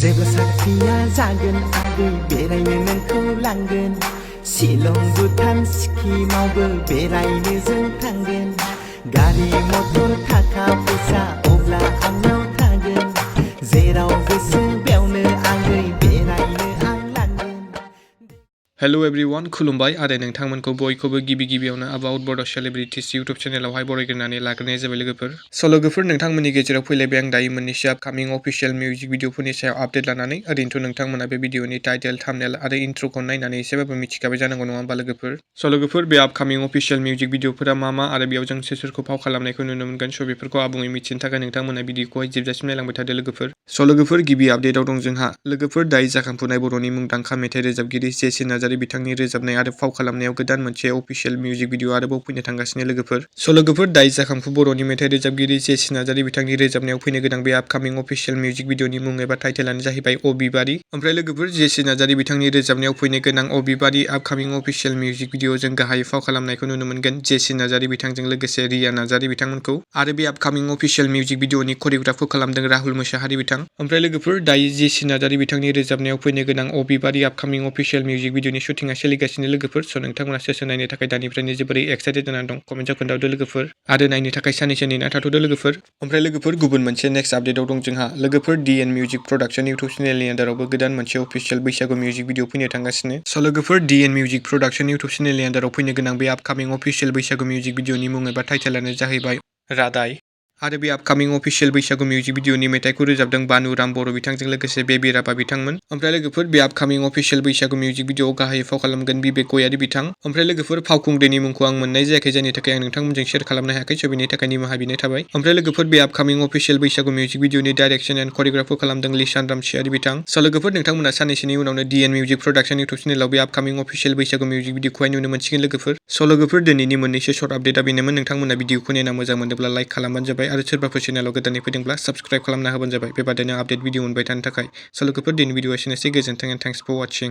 जेब्ला साख्रिया जागोन आगै बेरायनो नोंखौ लांगोन शिलं भुटान सिक्किमावबो बेरायनो जों थांगोन गारि मटर थाखा फैसा अब्ला आंनाव थागोन जेराव गोसो बेयावनो आगै बेरायनो आं लांगोन। हेलो एवरीवन खुलुमबाय आरो नोंथांमोनखौ बयखौबो गिबियावनो अबाउट बड' सेलिब्रिटिज इउट्यूब चेनेलावहाय बरायग्रोनानै लाग्रोनाय जाबाय लोगोफोर। लोगोफोर नोंथांमोननि गेजेराव फैलायबाय आं दायो मोननैसो आपकामिं अफिशियेल मिउजिक भिडिअफोरनि सायाव आपडेट लानानै। ओरैनोथ' नोंथांमोना बे भिडिअनि टाइटेल थाम्बनेल आरो इन्ट्र'खौ नायनानै एसेबाबो मिथिखाबाय जानांगौ नङा होमबा लोगोफोर। लोगोफोर बे आपकामिं अफिशियेल मिउजिक भिडिअफोरा मा आरो बेयाव जों सोरखौ फाव खालामनायखौ नुनो मोनगोन बेफोरखौ आबुङै मिथिनो थाखाय नोंथांमोना भिडिअखौहाय जोबजासिम नायलांबाय थादो लोगोफोर। लोगोफोर गिबि आपडेटआव दं जोंहा लोगोफोर दायो जाखांफुनाय बर'नि मुंदांखा मेथाइ रोजाबगिरि जेसि नार्जारी बिथांनि रोजाबनाय आरो फाव खालामनायाव गोदान मोनसे अफिशियेल मिउजिक भिडिअ आरोबाव फैनो थांगासिनो लोगोफोर। लोगोफोर दायो जाखांफु बर'नि मेथाइ रोजाबगिरि जेसि नार्जारी बिथांनि रोजाबनायाव फैनो गोनां बे आपकामिं अफिशियेल मिउजिक भिडिअनि मुं एबा टाइटेलानो जाहैबाय बिबारि। ओमफ्राय लोगोफोर जेसि नार्जारी बिथांनि रोजाबनायाव फैनो गोनां बिबारि आपकामिं अफिशियेल मिउजिक भिडिअ जों गाहायै फाव खालामनायखौ नुनो मोनगोन जेसि नार्जारी बिथांजों लोगोसे रिया नार्जारी बिथांमोनखौ आरो बे आपकामिं अफिशियेल मिउजिक भिडिअनि करिय'ग्राफखौ खालामदों राहुल मोसाहारी बिथां। ओमफ्राय लोगोफोर दायो जेसि नार्जारी बिथांनि रोजाबनायाव फैनो गोनां बिबारि आपकामिं अफिशियेल मिउजिक भिडिअनि शुटिंआ सोलिगासिनो लोगोफोर। नोंथांमोना सोर नायनो थाखाय दानिफ्रायनो जोबोरै एक्साइटेड जानानै दं कमेन्टआव खोन्थाहरदो लोगोफोर आरो नायनो थाखाय साननैसो नेना थाथ'दो लोगोफोर। ओमफ्राय लोगोफोर गुबुन मोनसे नेक्स्ट आपडेटआव दं जोंहा लोगोफोर DN मिउजिक प्रडाक्शन इउट्यूब चेनेलनि आन्दारावबो गोदान मोनसे अफिशियेल बैसागु मिउजिक भिडिअ फैनो थांगासिनो। लोगोफोर DN मिउजिक प्रडाक्शन इउट्यूब चेनेलनि आन्दाराव फैनो गोनां बे आपकामिं अफिशियेल बैसागु मिउजिक भिडिअनि मुं एबा टाइटेलानो जाहैबाय रादाय आरो बे आपकामिं अफिशियेल बैसागु मिउजिक भिडिअनि मेथाइखौ रोजाबदों बानुराम बर' बिथांजों लोगोसे बेबि राभा बिथांमोन। ओमफ्राय लोगोफोर बे आपकामिं अफिशियेल बैसागु मिउजिक भिडिअआव गाहायै फाव खालामगोन बिबेक गयारी बिथां। ओमफ्राय लोगोफोर फावखुंग्रिनि मुंखौ आं मोननाय जायाखै जायनि थाखाय आं नोंथांमोनजों शेयार खालामनो हायाखै बेनि थाखाय निमाहा बिनाय थाबाय। ओमफ्राय लोगोफोर बे आपकामिं अफिशियेल बैसागु मिउजिक भिडिअनि डाइरेक्शन एन्ड करिय'ग्राफखौ खालामदों लिसान रामसियारि बिथां। लोगोफोर नोंथांमोना साननैसोनि उनावनो DN मिउजिक प्रडाक्शन इउट्यूब चेनेलाव बे आपकामिं अफिशियेल बैसागु मिउजिक भिडिअखौहाय नुनो मोनसिगोन लोगोफोर। लोगोफोर दिनैनि मोननैसो सर्ट आपडेटआ बेनोमोन। नोंथांमोना भिडिअखौ नायना मोजां मोनोब्ला लाइक खालामबानो जाबाय आरो सोरबाफोर चेनेलाव गोदानै फैदोंब्ला साबस्क्राइब खालामना होबानो जाबाय बेबादिनो आपडेट भिडिअ मोनबाय थानो थाखाय। लोगोफोर दिनैनि भिडिअआ एसेनोसै गोजोन्थों एन्ड थेंक्स फर वाचिं।